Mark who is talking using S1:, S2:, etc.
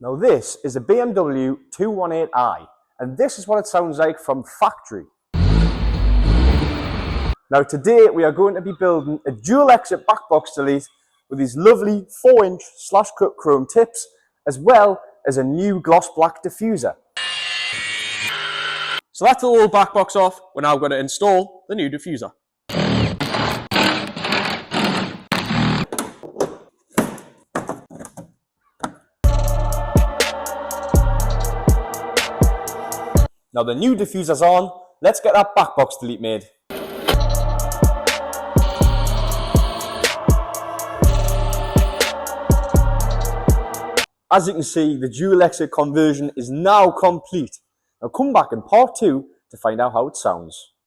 S1: Now this is a BMW 218i, and this is what it sounds like from factory. Now today we are going to be building a dual exit back box delete with these lovely 4-inch slash cut chrome tips, as well as a new gloss black diffuser. So that's the old back box off. We're now going to install the new diffuser. Now the new diffuser's on, let's get that back box delete made. As you can see, the dual exit conversion is now complete. Now come back in part 2 to find out how it sounds.